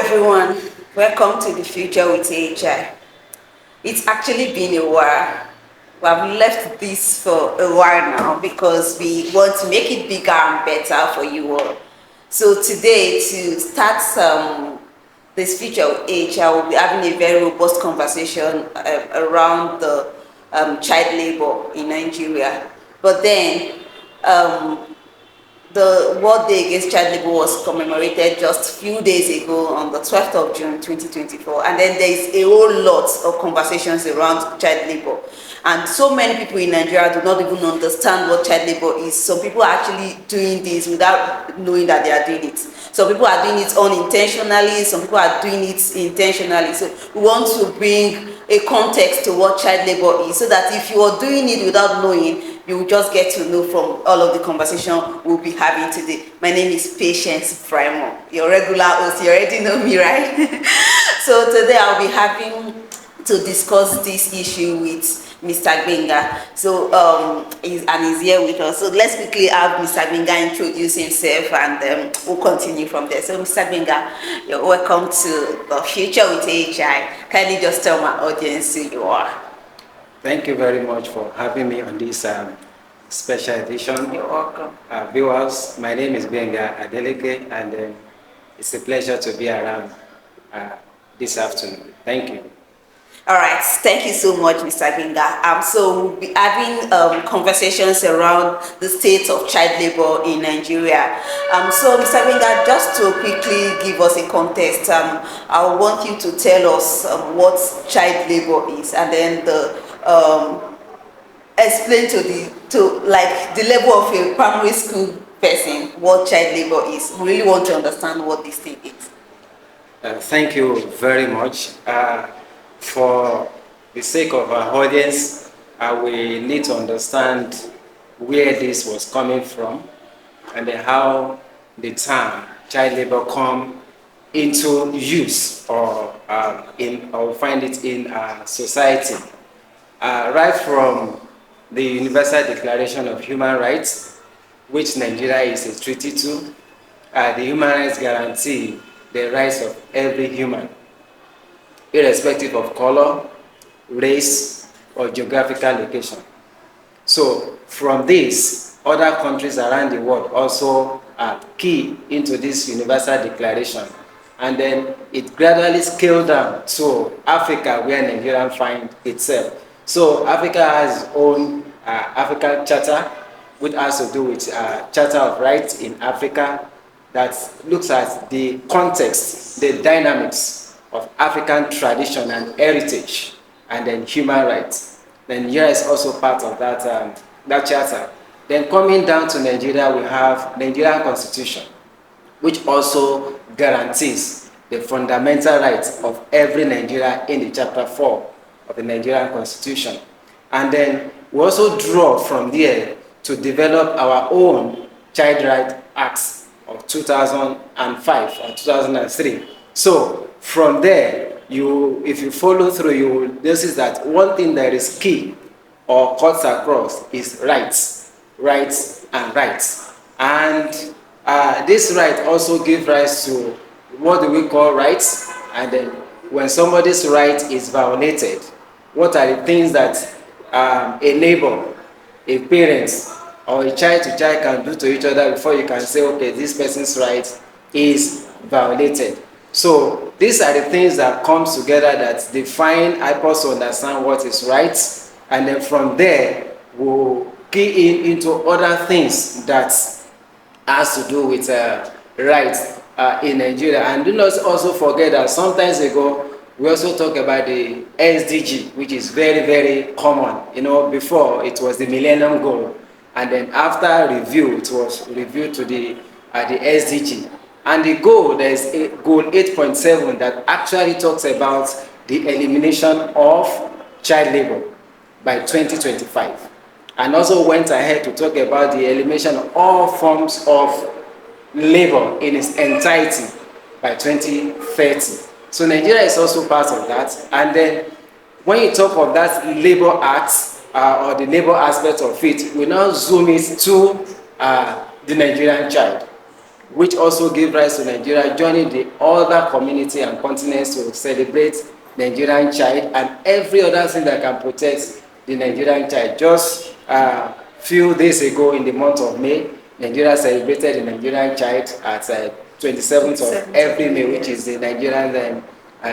everyone, welcome to the future with AHI. It's actually been a while. We have left this for a while now because we want to make it bigger and better for you all. So today, to start this future with AHI, we'll be having a very robust conversation around the child labor in Nigeria. But then, the World Day Against Child Labor was commemorated just a few days ago on the 12th of June 2024, and then there is a whole lot of conversations around child labor, and so many people in Nigeria do not even understand what child labor is. Some people are actually doing this without knowing that they are doing it. Some people are doing it unintentionally, some people are doing it intentionally. So we want to bring a context to what child labor is, so that if you are doing it without knowing, you will just get to know from all of the conversation we'll be having today. My name is Patience Primo, your regular host. You already know me, right? So today I'll be having to discuss this issue with Mr. Gbenga. So he's here with us. So let's quickly have Mr. Gbenga introduce himself, and we'll continue from there. So Mr. Gbenga, you're welcome to the future with AHI. Kindly just tell my audience who you are. Thank you very much for having me on this special edition. You're welcome. Viewers, my name is Gbenga Adeleke, and it's a pleasure to be around this afternoon. Thank you. All right, thank you so much, Mr. Gbenga. So we'll be having conversations around the state of child labor in Nigeria. So Mr. Gbenga, just to quickly give us a context, I want you to tell us what child labor is, and then explain to the level of a primary school person what child labor is. We really want to understand what this thing is. Thank you very much. For the sake of our audience, we need to understand where this was coming from, and how the term child labor come into use or find it in society. Right from the Universal Declaration of Human Rights, which Nigeria is a treaty to, the human rights guarantee the rights of every human, irrespective of color, race, or geographical location. So from this, other countries around the world also key into this Universal Declaration, and then it gradually scaled down to Africa, where Nigeria finds itself. So Africa has its own African Charter, which has to do with Charter of Rights in Africa, that looks at the context, the dynamics of African tradition and heritage, and then human rights. Then Nigeria is also part of that charter. Then coming down to Nigeria, we have Nigerian Constitution, which also guarantees the fundamental rights of every Nigerian in the Chapter 4 of the Nigerian Constitution. And then we also draw from there to develop our own Child Rights Acts of 2005 and 2003. So from there, if you follow through, you will notice that one thing that is key or cuts across is rights, rights, and rights. And this right also gives rise to what do we call rights, and then when somebody's right is violated, what are the things that a neighbor, a parent, or a child to child can do to each other before you can say, okay, this person's right is violated. So these are the things that comes together that define, help us understand what is right, and then from there we'll key into other things that has to do with rights in Nigeria. And do not also forget that sometimes ago we also talk about the SDG, which is very, very common. Before it was the Millennium Goal, and then after review, it was reviewed to the SDG. And the goal, there is a goal 8.7 that actually talks about the elimination of child labor by 2025. And also went ahead to talk about the elimination of all forms of labor in its entirety by 2030. So Nigeria is also part of that. And then when you talk of that labor act or the labor aspect of it, we now zoom it to the Nigerian child. which also gave rise to Nigeria joining the other community and continents to celebrate Nigerian child and every other thing that can protect the Nigerian child. Just a few days ago in the month of May, Nigeria celebrated the Nigerian child at 27th of every May, which is the Nigerian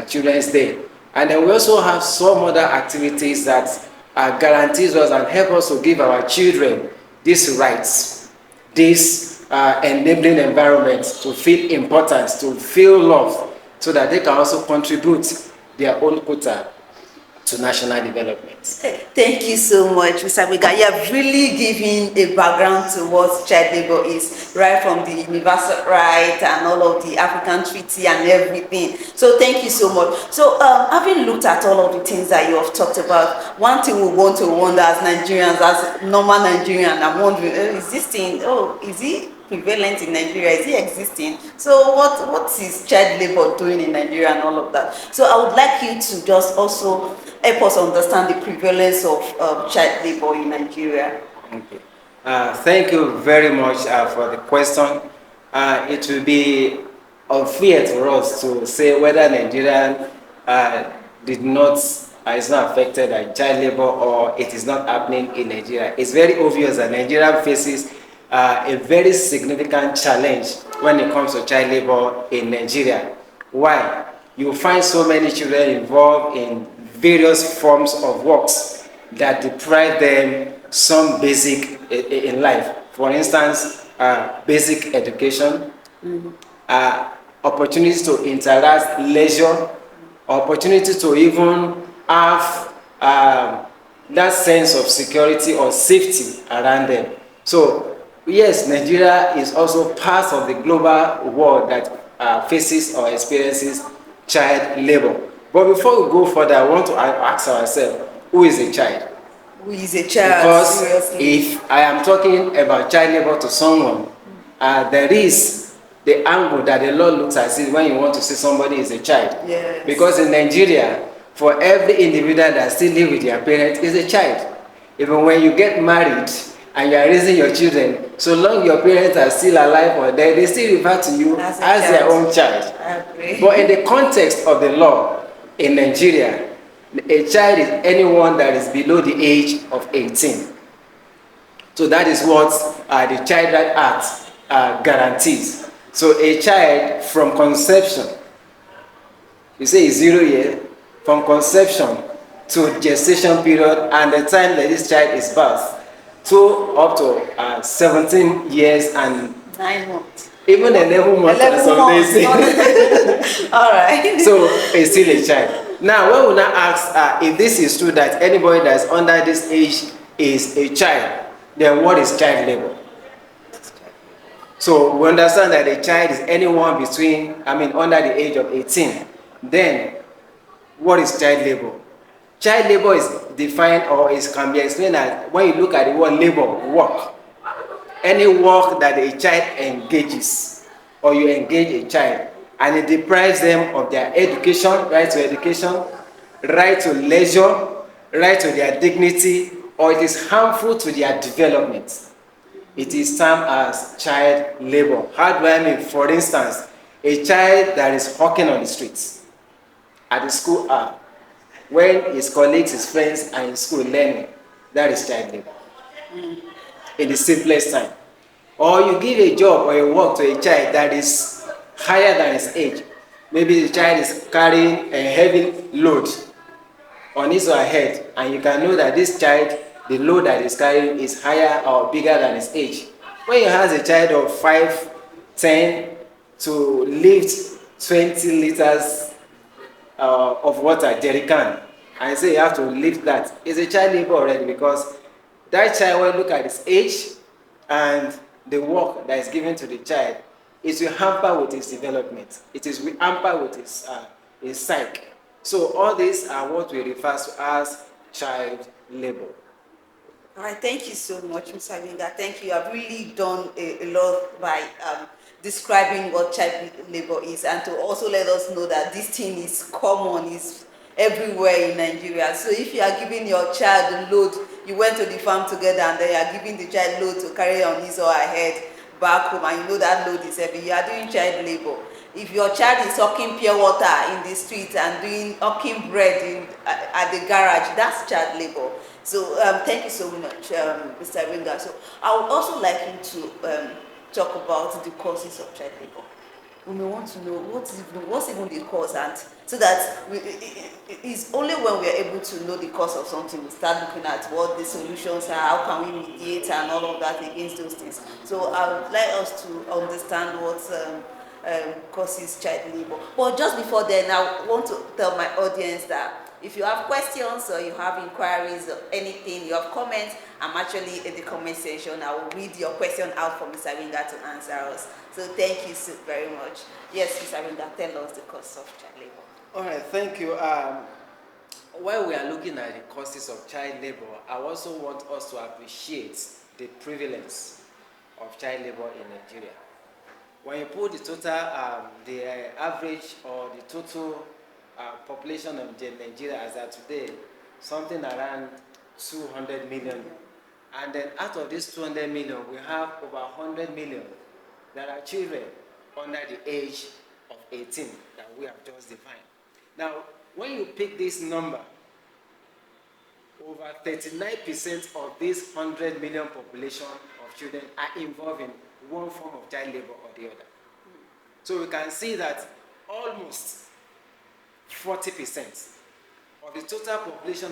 Children's Day. And then we also have some other activities that guarantees us and help us to give our children these rights, this enabling environment to feel importance, to feel love, so that they can also contribute their own quota to national development. Thank you so much, Mr. Wiga. You have really given a background to what child labor is, right from the universal right and all of the African treaty and everything. So thank you so much. So having looked at all of the things that you have talked about, one thing we want to wonder as Nigerians, as normal Nigerian, I'm wondering, is this thing, is it prevalent in Nigeria? Is it existing? So what is child labor doing in Nigeria and all of that? So I would like you to just also help us understand the prevalence of child labor in Nigeria. Okay. Thank you very much for the question. It will be unfair to us to say whether Nigeria is not affected by child labor or it is not happening in Nigeria. It's very obvious that Nigeria faces a very significant challenge when it comes to child labor in Nigeria. Why? You find so many children involved in various forms of works that deprive them some basic in life. For instance, basic education, opportunities to interact, leisure, opportunity to even have that sense of security or safety around them. So yes, Nigeria is also part of the global world that faces or experiences child labor. But before we go further, I want to ask ourselves, who is a child? Who is a child? Because seriously? if I am talking about child labor to someone, there is the angle that the law looks at it when you want to say somebody is a child. Yes. Because in Nigeria, for every individual that still lives with their parents is a child. Even when you get married and you are raising your children, so long your parents are still alive or dead, they still refer to you as their own child. But in the context of the law in Nigeria, a child is anyone that is below the age of 18. So that is what the Child Rights Act guarantees. So a child from conception, you say is 0 years, from conception to gestation period and the time that this child is birthed, to up to 17 years and 9 months. Even 11 months and some days. All right. So it's still a child. Now, when we now ask if this is true that anybody that's under this age is a child, then what is child labor? So we understand that a child is anyone under the age of 18. Then, what is child labor? Child labor is defined or can be explained as when you look at the word labor, work. Any work that a child engages or you engage a child and it deprives them of their education, right to leisure, right to their dignity, or it is harmful to their development, it is termed as child labor. How do I mean? For instance, a child that is hawking on the streets at the school hour, when his colleagues, his friends are in school learning, that is child labor. In the simplest time. Or you give a job or a work to a child that is higher than his age. Maybe the child is carrying a heavy load on his or her head, and you can know that this child, the load that is carrying is higher or bigger than his age. When you ask a child of 5, 10 to lift 20 liters of water, jerry can, and say you have to lift that, it's a child labor already, because that child, when you look at his age and the work that is given to the child, it will hamper with his development. It will hamper with his psyche. So all these are what we refer to as child labor. All right, thank you so much, Mr. Winga. Thank you. I've really done a lot by describing what child labor is, and to also let us know that this thing is common, is everywhere in Nigeria. So if you are giving your child a load, you went to the farm together and then you are giving the child load to carry on his or her head, back home and you know that load is heavy, you are doing child labor. If your child is hawking pure water in the street and doing hawking bread at the garage, that's child labor. So thank you so much, Mr. Ringa. So I would also like you to talk about the causes of child labor. We may want to know what's even the cause, and so that it's only when we are able to know the cause of something we start looking at what the solutions are, how can we mediate and all of that against those things. So I would like us to understand what causes child labor. But just before then, I want to tell my audience that if you have questions or you have inquiries or anything, you have comments, I'm actually in the comment section. I will read your question out for Mr. Ringa to answer us. So thank you so very much. Yes, Mr. Ringa, tell us the cause of child labor. All right, thank you. While we are looking at the causes of child labor, I also want us to appreciate the prevalence of child labor in Nigeria. When you put the total, the average or the total population of Nigeria as of today, something around 200 million. And then out of this 200 million, we have over 100 million that are children under the age of 18 that we have just defined. Now, when you pick this number, over 39% of this 100 million population of children are involved in one form of child labor or the other. So we can see that almost 40% of the total population